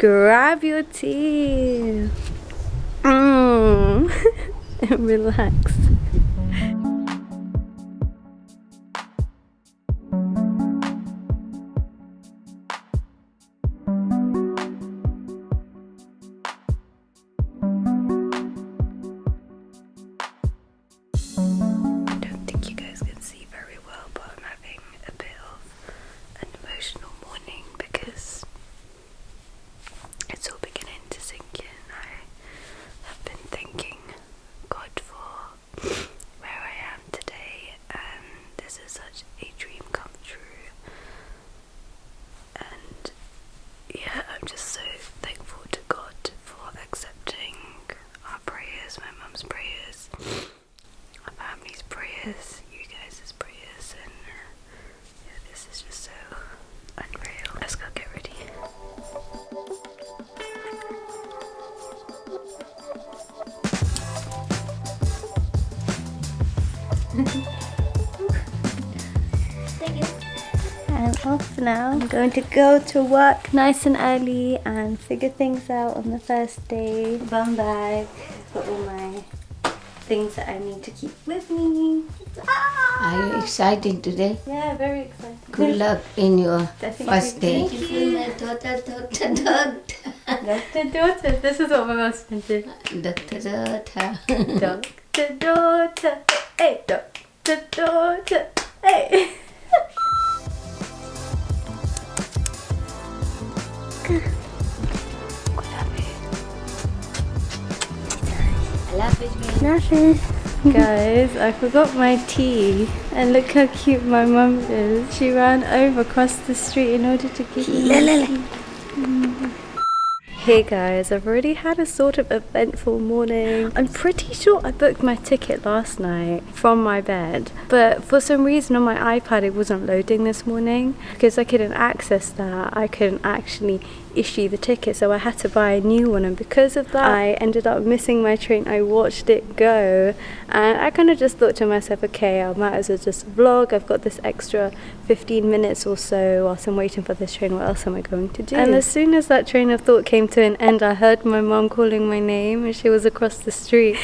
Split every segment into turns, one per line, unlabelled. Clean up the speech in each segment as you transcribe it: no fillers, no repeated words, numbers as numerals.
grab your tea and relax. You guys' prayers, and this is just so unreal. Let's go get ready. I'm off now. I'm going to go to work nice and early and figure things out on the first day. Bum bag for all my things that I need to keep with me.
Are you excited today?
Yeah, very excited.
Good luck in your first day.
Thank you. Doctor. This is what my husband did.
Doctor.
Doctor. Hey, Doctor. Hey. Nothing. Guys, I forgot my tea, and look how cute my mum is. She ran over across the street in order to give me Hey guys, I've already had a sort of eventful morning. I'm pretty sure I booked my ticket last night from my bed, but for some reason on my iPad it wasn't loading this morning. Because I couldn't access that, I couldn't actually issue the ticket, so I had to buy a new one, and because of that I ended up missing my train. I watched it go and I kind of just thought to myself, okay, I might as well just vlog. I've got this extra 15 minutes or so whilst I'm waiting for this train, what else am I going to do? And as soon as that train of thought came to an end, I heard my mum calling my name, and she was across the street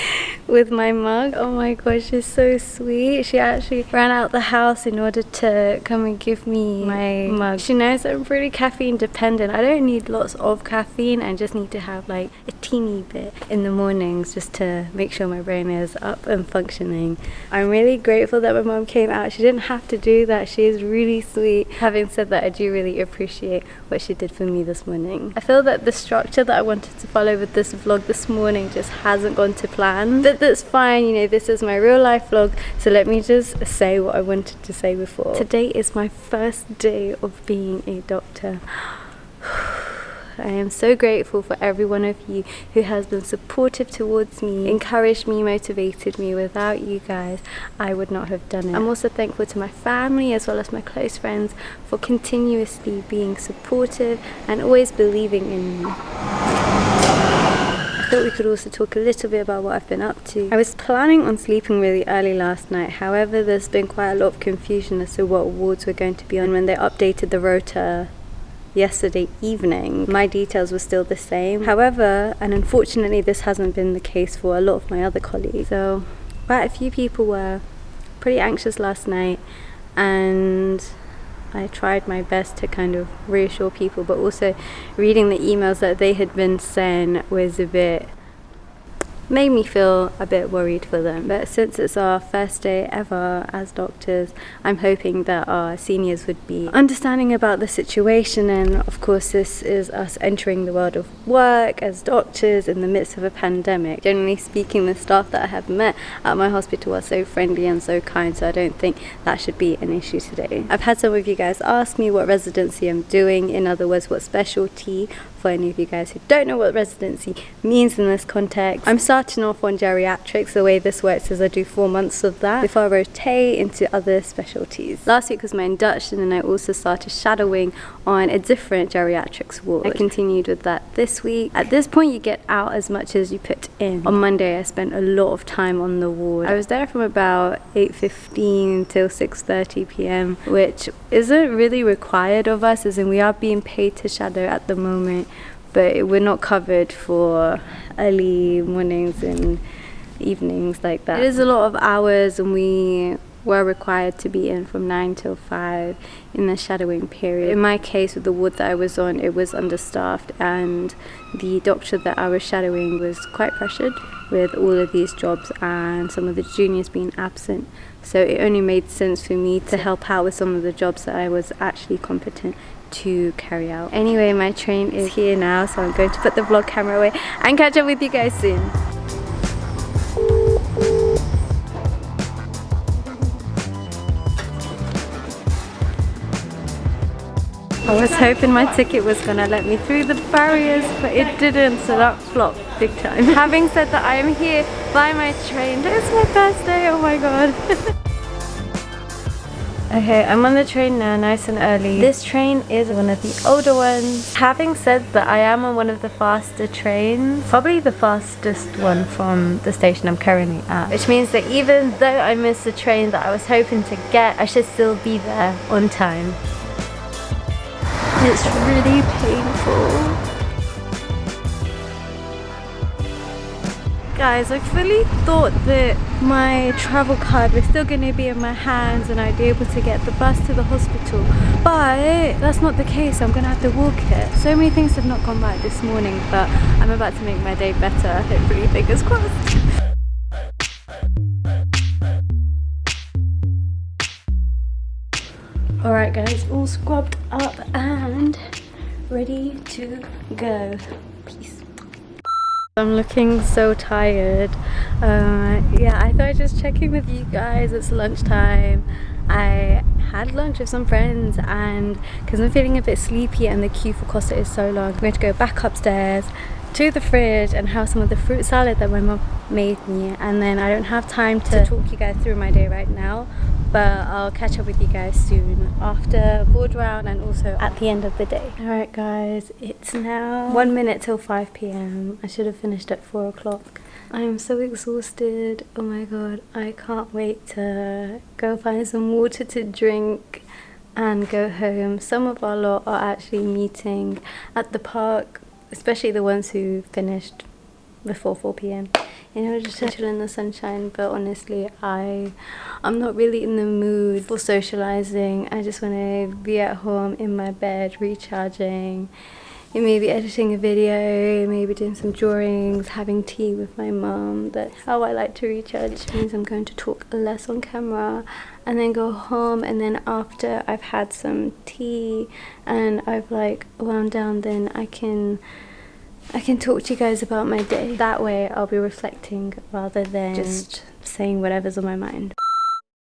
with my mug. Oh my gosh, she's so sweet. She actually ran out the house in order to come and give me my mug. She knows I'm pretty caffeine dependent. I don't need lots of caffeine, and just need to have like a teeny bit in the mornings just to make sure my brain is up and functioning. I'm really grateful that my mum came out. She didn't have to do that. She is really sweet. Having said that, I do really appreciate what she did for me this morning. I feel that the structure that I wanted to follow with this vlog this morning just hasn't gone to plan, but that's fine. You know, this is my real life vlog, so let me just say what I wanted to say before. Today is my first day of being a doctor. I am so grateful for every one of you who has been supportive towards me, encouraged me, motivated me. Without you guys, I would not have done it. I'm also thankful to my family as well as my close friends for continuously being supportive and always believing in me. I thought we could also talk a little bit about what I've been up to. I was planning on sleeping really early last night. However, there's been quite a lot of confusion as to what wards we're going to be on when they updated the rota yesterday evening. My details were still the same. However, and unfortunately this hasn't been the case for a lot of my other colleagues. So quite a few people were pretty anxious last night, and I tried my best to kind of reassure people, but also reading the emails that they had been sent was made me feel a bit worried for them. But since it's our first day ever as doctors, I'm hoping that our seniors would be understanding about the situation. And of course, this is us entering the world of work as doctors in the midst of a pandemic. Generally speaking, the staff that I have met at my hospital are so friendly and so kind, so I don't think that should be an issue today. I've had some of you guys ask me what residency I'm doing, in other words, what specialty. For any of you guys who don't know what residency means in this context, I'm starting off on geriatrics. The way this works is I do 4 months of that before I rotate into other specialties. Last week was my induction, and I also started shadowing on a different geriatrics ward. I continued with that this week. At this point, you get out as much as you put in. On Monday, I spent a lot of time on the ward. I was there from about 8:15 till 6:30 p.m, which isn't really required of us, as in we are being paid to shadow at the moment but we're not covered for early mornings and evenings like that. It is a lot of hours, and we were required to be in from 9 till 5 in the shadowing period. In my case, with the ward that I was on, it was understaffed, and the doctor that I was shadowing was quite pressured with all of these jobs and some of the juniors being absent. So it only made sense for me to help out with some of the jobs that I was actually competent to carry out. Anyway, my train is here now, so I'm going to put the vlog camera away and catch up with you guys soon. I was hoping my ticket was gonna let me through the barriers, but it didn't, so that flopped big time. Having said that, I am here by my train. It's my first day, oh my god. Okay, I'm on the train now, nice and early. This train is one of the older ones. Having said that, I am on one of the faster trains, probably the fastest one from the station I'm currently at, which means that even though I missed the train that I was hoping to get, I should still be there on time. It's really painful. Guys, I fully thought that my travel card was still going to be in my hands and I'd be able to get the bus to the hospital, but that's not the case. I'm going to have to walk it. So many things have not gone right this morning, but I'm about to make my day better. Hopefully, fingers crossed. Alright guys, all scrubbed up and ready to go. Peace. I'm looking so tired. Yeah, I thought I'd just check in with you guys. It's lunchtime. I had lunch with some friends, and because I'm feeling a bit sleepy and the queue for Costa is so long, I'm going to go back upstairs to the fridge and have some of the fruit salad that my mum made me, and then I don't have time to talk you guys through my day right now, but I'll catch up with you guys soon after board round and also at the end of the day. Alright guys, it's now 1 minute till 5 p.m. I should have finished at 4 o'clock. I am so exhausted. Oh my god, I can't wait to go find some water to drink and go home. Some of our lot are actually meeting at the park, especially the ones who finished before 4 p.m. you know, just to chill in the sunshine. But honestly, I'm not really in the mood for socializing. I just want to be at home in my bed recharging, maybe editing a video, maybe doing some drawings, having tea with my mum. That's how I like to recharge. Which means I'm going to talk less on camera and then go home, and then after I've had some tea and I've like wound down, then I can talk to you guys about my day. That way I'll be reflecting rather than just saying whatever's on my mind.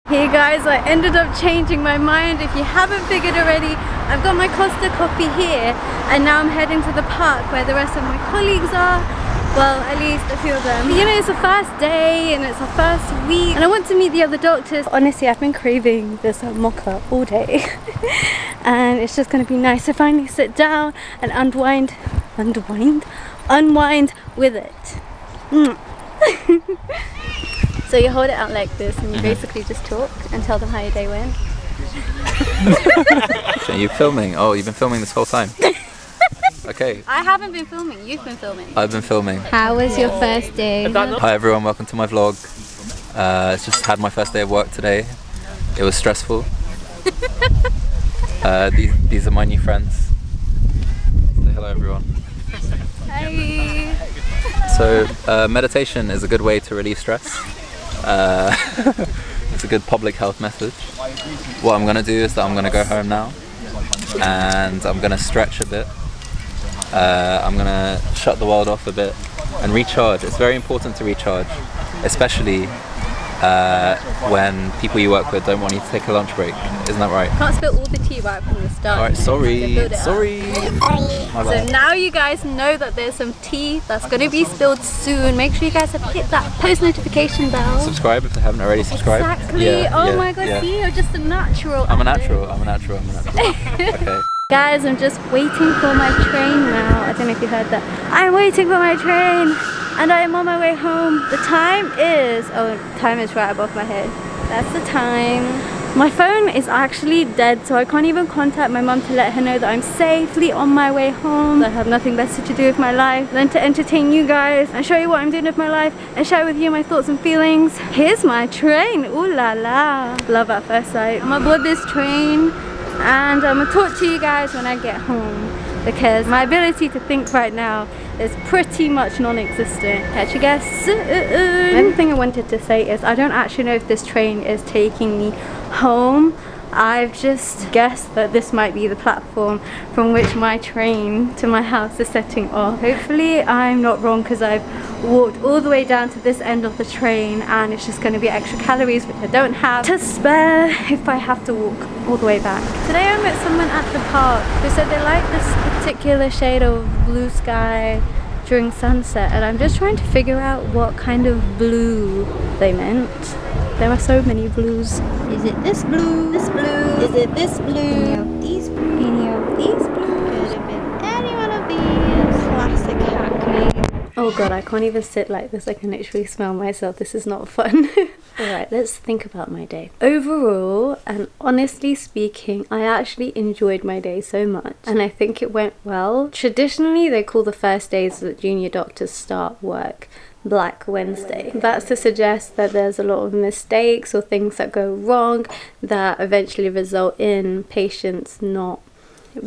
Hey guys, I ended up changing my mind. If you haven't figured already, I've got my Costa coffee here, and now I'm heading to the park where the rest of my colleagues are. Well, at least a few of them. You know, it's the first day and it's the first week, and I want to meet the other doctors. Honestly, I've been craving this mocha all day and it's just going to be nice to finally sit down and unwind with it. So you hold it out like this and you basically just talk and tell them how your day went.
Are you filming? Oh, you've been filming this whole time? Okay.
I haven't been filming, you've been filming.
I've been filming.
How was your first day?
Hi everyone, welcome to my vlog. Just had my first day of work today. It was stressful. These are my new friends. Say hello everyone.
Hi.
So meditation is a good way to relieve stress. It's a good public health message. What I'm going to do is that I'm going to go home now and I'm going to stretch a bit. I'm going to shut the world off a bit and recharge. It's very important to recharge, especially when people you work with don't want you to take a lunch break. Isn't that right?
Can't spill all the tea right from the start.
Alright, sorry.
So now you guys know that there's some tea that's going to be spilled soon. Make sure you guys have hit that post notification bell.
Subscribe if you haven't already subscribed.
Exactly. Oh my god, see, you're just a natural.
I'm a natural. Okay.
Guys, I'm just waiting for my train now. I don't know if you heard that. I'm waiting for my train and I am on my way home. The time is, time is right above my head. That's the time. My phone is actually dead, so I can't even contact my mum to let her know that I'm safely on my way home. I have nothing better to do with my life than to entertain you guys and show you what I'm doing with my life and share with you my thoughts and feelings. Here's my train. Ooh la la. Love at first sight. I'm aboard this train and I'm gonna talk to you guys when I get home, because my ability to think right now is pretty much non-existent. Catch you guys soon. Another thing I wanted to say is I don't actually know if this train is taking me home. I've just guessed that this might be the platform from which my train to my house is setting off. Hopefully I'm not wrong, because I've walked all the way down to this end of the train and it's just going to be extra calories which I don't have to spare if I have to walk all the way back. Today I met someone at the park who said they like this particular shade of blue sky during sunset, and I'm just trying to figure out what kind of blue they meant. There are so many blues. Is it this blue? This blue? Is it this blue? Any of these blue? Any of these blue? Could have been any one of these. Classic Hackney. Oh god, I can't even sit like this. I can literally smell myself. This is not fun. Alright, let's think about my day. Overall, and honestly speaking, I actually enjoyed my day so much, and I think it went well. Traditionally, they call the first days that junior doctors start work Black Wednesday. That's to suggest that there's a lot of mistakes or things that go wrong that eventually result in patients not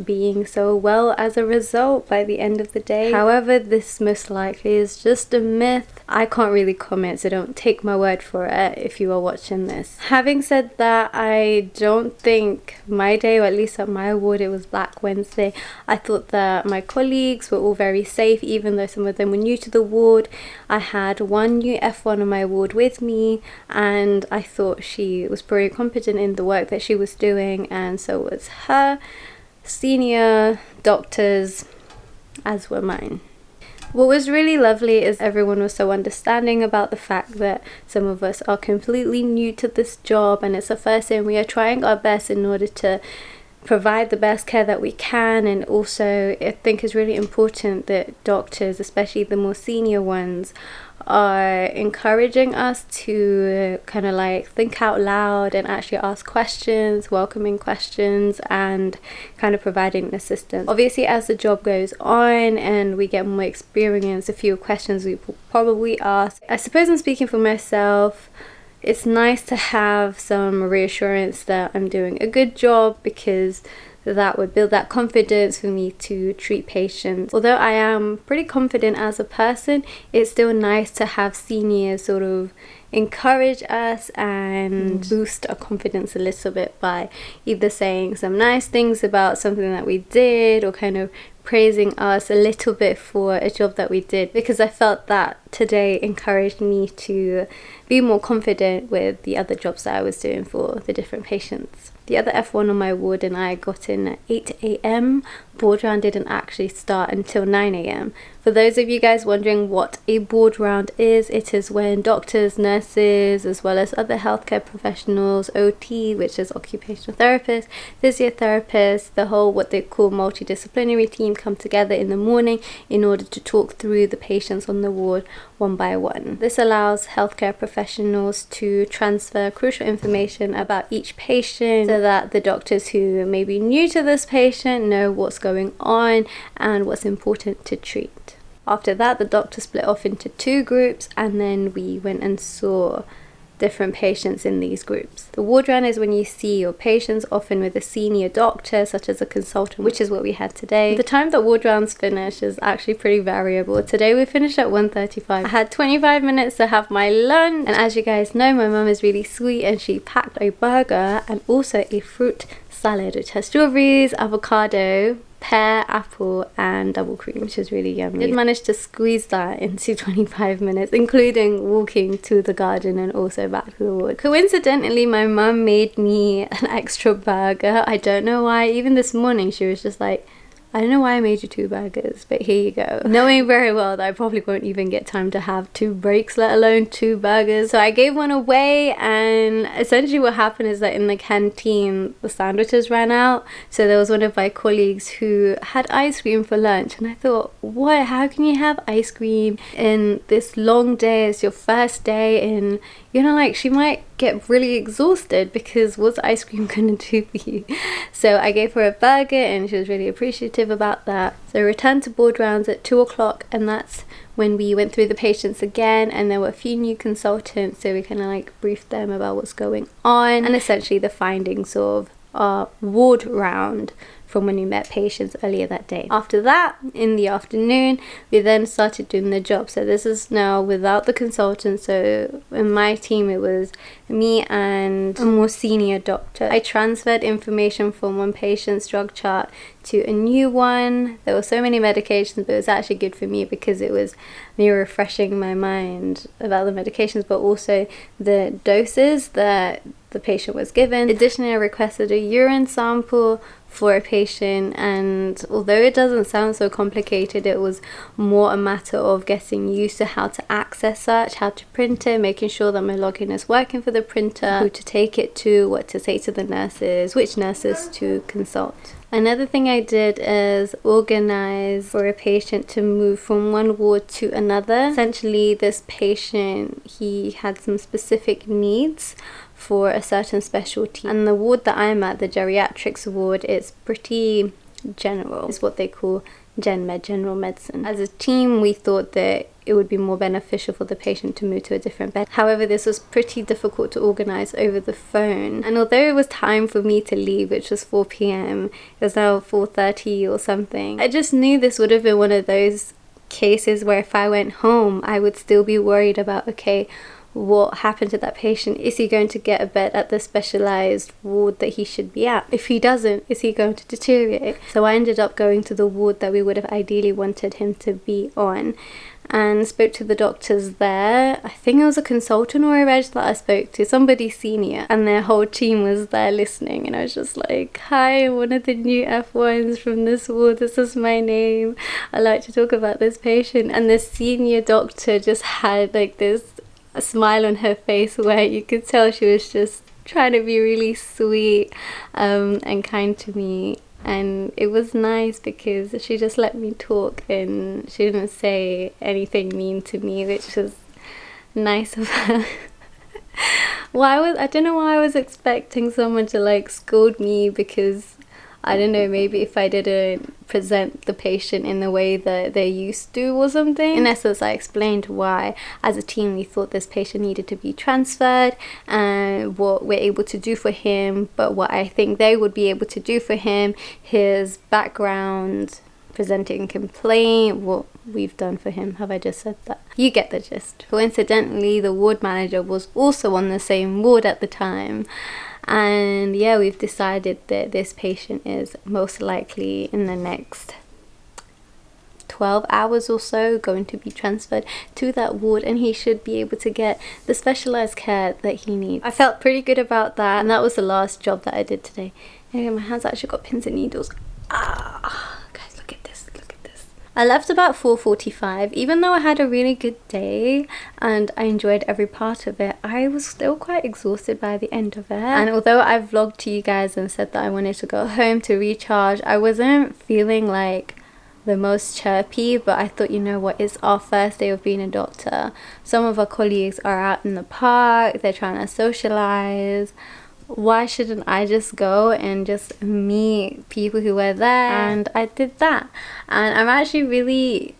being so well as a result by the end of the day. However, this most likely is just a myth. I can't really comment, so don't take my word for it if you are watching this. Having said that, I don't think my day, or at least at my ward, it was Black Wednesday. I thought that my colleagues were all very safe, even though some of them were new to the ward. I had one new F1 on my ward with me, and I thought she was pretty competent in the work that she was doing, and so was her senior doctors, as were mine. What was really lovely is everyone was so understanding about the fact that some of us are completely new to this job and it's the first day, and we are trying our best in order to provide the best care that we can. And also I think it's really important that doctors, especially the more senior ones, are encouraging us to kind of like think out loud and actually ask questions, welcoming questions, and kind of providing assistance. Obviously, as the job goes on and we get more experience, a few questions we will probably ask. I suppose I'm speaking for myself. It's nice to have some reassurance that I'm doing a good job, because that would build that confidence for me to treat patients. Although I am pretty confident as a person, it's still nice to have seniors sort of encourage us and boost our confidence a little bit by either saying some nice things about something that we did, or kind of praising us a little bit for a job that we did, because I felt that today encouraged me to be more confident with the other jobs that I was doing for the different patients. The other F1 on my ward and I got in at 8 a.m. Board round didn't actually start until 9 a.m. For those of you guys wondering what a board round is, it is when doctors, nurses, as well as other healthcare professionals, OT, which is occupational therapists, physiotherapists, the whole what they call multidisciplinary team come together in the morning in order to talk through the patients on the ward one by one. This allows healthcare professionals to transfer crucial information about each patient so that the doctors who may be new to this patient know what's going on and what's important to treat. After that, the doctor split off into two groups, and then we went and saw different patients in these groups. The ward round is when you see your patients, often with a senior doctor such as a consultant, which is what we had today. The time that ward rounds finish is actually pretty variable. Today we finished at 1:35. I had 25 minutes to have my lunch, and as you guys know, my mum is really sweet and she packed a burger and also a fruit salad which has strawberries, avocado, pear, apple and double cream, which is really yummy. I did manage to squeeze that into 25 minutes, including walking to the garden and also back to the ward. Coincidentally, my mum made me an extra burger. I don't know why. Even this morning she was just like, I don't know why I made you two burgers, but here you go. Knowing very well that I probably won't even get time to have two breaks, let alone two burgers. So I gave one away, and essentially what happened is that in the canteen, the sandwiches ran out. So there was one of my colleagues who had ice cream for lunch, and I thought, what? How can you have ice cream in this long day? It's your first day in like, she might get really exhausted, because what's ice cream gonna do for you? So I gave her a burger and she was really appreciative about that. So we returned to board rounds at 2 o'clock, and that's when we went through the patients again, and there were a few new consultants, so we kind of like briefed them about what's going on and essentially the findings of our ward round from when we met patients earlier that day. After that, in the afternoon, we then started doing the job. So this is now without the consultant. So in my team, it was me and a more senior doctor. I transferred information from one patient's drug chart to a new one. There were so many medications, but it was actually good for me because it was me refreshing my mind about the medications, but also the doses that the patient was given. Additionally, I requested a urine sample for a patient, and although it doesn't sound so complicated, it was more a matter of getting used to how to access such, how to print it, making sure that my login is working for the printer, who to take it to, what to say to the nurses, which nurses to consult. Another thing I did is organize for a patient to move from one ward to another. Essentially, this patient, he had some specific needs for a certain specialty, and the ward that I'm at, the geriatrics ward, is pretty general. It's what they call gen med, general medicine. As a team, we thought that it would be more beneficial for the patient to move to a different bed. However, this was pretty difficult to organize over the phone, and although it was time for me to leave, which was 4 p.m, it was now 4:30 or something, I just knew this would have been one of those cases where if I went home, I would still be worried about, okay, what happened to that patient? Is he going to get a bed at the specialized ward that he should be at? If he doesn't, is he going to deteriorate? So I ended up going to the ward that we would have ideally wanted him to be on, and spoke to the doctors there. I think it was a consultant or a reg that I spoke to, somebody senior, and their whole team was there listening, and I was just like, hi, I'm one of the new F1s from this ward, this is my name, I'd like to talk about this patient. And the senior doctor just had like this a smile on her face where you could tell she was just trying to be really sweet and kind to me. And it was nice because she just let me talk and she didn't say anything mean to me, which was nice of her. I don't know why I was expecting someone to like scold me, because I don't know, maybe if I didn't present the patient in the way that they used to or something. In essence, I explained why, as a team, we thought this patient needed to be transferred and what we're able to do for him, but what I think they would be able to do for him, his background, presenting complaint, what we've done for him. Have I just said that? You get the gist. Coincidentally, the ward manager was also on the same ward at the time. And yeah, we've decided that this patient is most likely in the next 12 hours or so going to be transferred to that ward, and he should be able to get the specialized care that he needs. I felt pretty good about that, and that was the last job that I did today. Anyway, my hands actually got pins and needles. Guys, look at this, look at this. I left about 4:45. Even though I had a really good day and I enjoyed every part of it, I was still quite exhausted by the end of it. And although I vlogged to you guys and said that I wanted to go home to recharge, I wasn't feeling like the most chirpy, but I thought, you know what, it's our first day of being a doctor. Some of our colleagues are out in the park, they're trying to socialize. Why shouldn't I just go and just meet people who were there? And I did that, and I'm actually really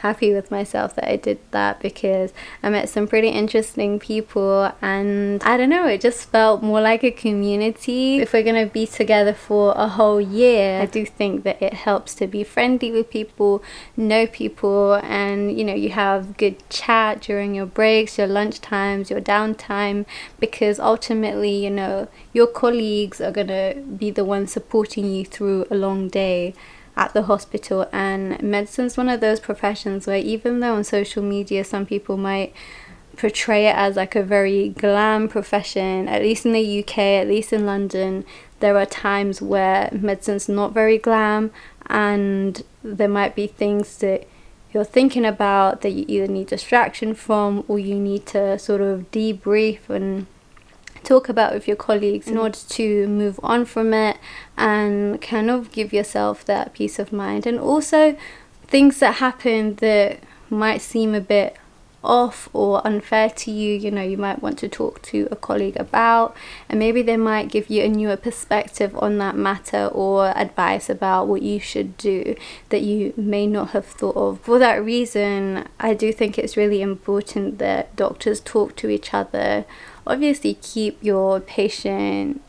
happy with myself that I did that, because I met some pretty interesting people, and I don't know, it just felt more like a community. If we're gonna be together for a whole year, I do think that it helps to be friendly with people, know people, and you know, you have good chat during your breaks, your lunch times, your downtime, because ultimately, you know, your colleagues are gonna be the ones supporting you through a long day at the hospital. And medicine's one of those professions where, even though on social media some people might portray it as like a very glam profession, at least in the UK, at least in London, there are times where medicine's not very glam, and there might be things that you're thinking about that you either need distraction from, or you need to sort of debrief and talk about with your colleagues in order to move on from it and kind of give yourself that peace of mind. And also things that happen that might seem a bit off or unfair to you, you know, you might want to talk to a colleague about, and maybe they might give you a newer perspective on that matter or advice about what you should do that you may not have thought of. For that reason, I do think it's really important that doctors talk to each other. Obviously, keep your patient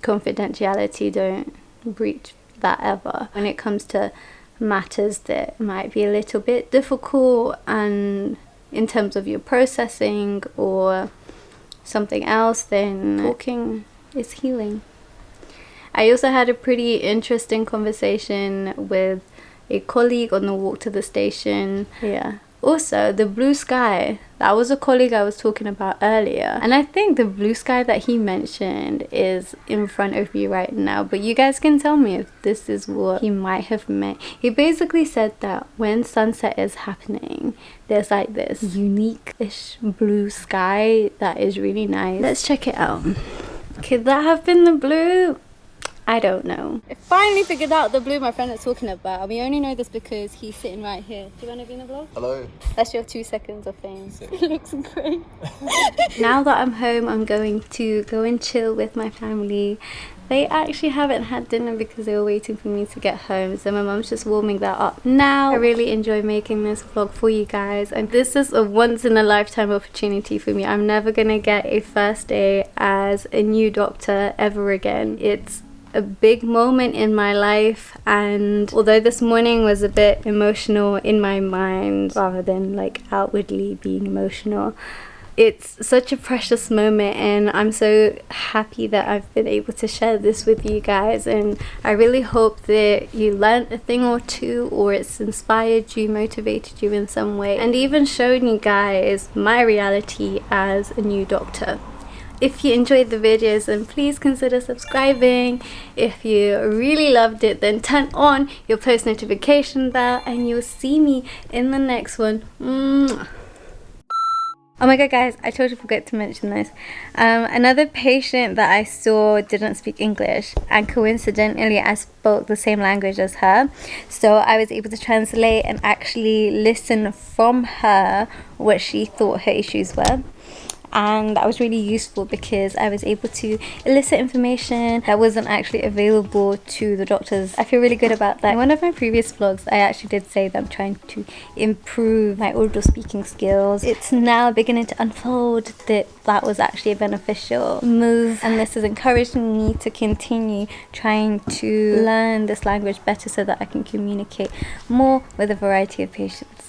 confidentiality, don't breach that ever. When it comes to matters that might be a little bit difficult and in terms of your processing or something else, then talking is healing. I also had a pretty interesting conversation with a colleague on the walk to the station. Yeah. Also, the blue sky, that was a colleague I was talking about earlier. And I think the blue sky that he mentioned is in front of me right now. But you guys can tell me if this is what he might have meant. He basically said that when sunset is happening, there's like this unique-ish blue sky that is really nice. Let's check it out. Could that have been the blue? I don't know. I finally figured out the blue my friend is talking about. We only know this because he's sitting right here. Do you want to be in the vlog?
Hello.
That's your 2 seconds of fame. It looks great. Now that I'm home, I'm going to go and chill with my family. They actually haven't had dinner because they were waiting for me to get home, so my mom's just warming that up now. I really enjoy making this vlog for you guys, and this is a once in a lifetime opportunity for me. I'm never gonna get a first day as a new doctor ever again. It's a big moment in my life, and although this morning was a bit emotional in my mind rather than like outwardly being emotional, it's such a precious moment, and I'm so happy that I've been able to share this with you guys. And I really hope that you learned a thing or two, or it's inspired you, motivated you in some way, and even shown you guys my reality as a new doctor. If you enjoyed the videos, then please consider subscribing. If you really loved it, then turn on your post notification bell and you'll see me in the next one. Mwah. Oh my god guys, I totally forgot to mention this. Another patient that I saw didn't speak English, and coincidentally I spoke the same language as her, so I was able to translate and actually listen from her what she thought her issues were. And that was really useful because I was able to elicit information that wasn't actually available to the doctors. I feel really good about that. In one of my previous vlogs, I actually did say that I'm trying to improve my Urdu speaking skills. It's now beginning to unfold that that was actually a beneficial move, and this has encouraged me to continue trying to learn this language better so that I can communicate more with a variety of patients.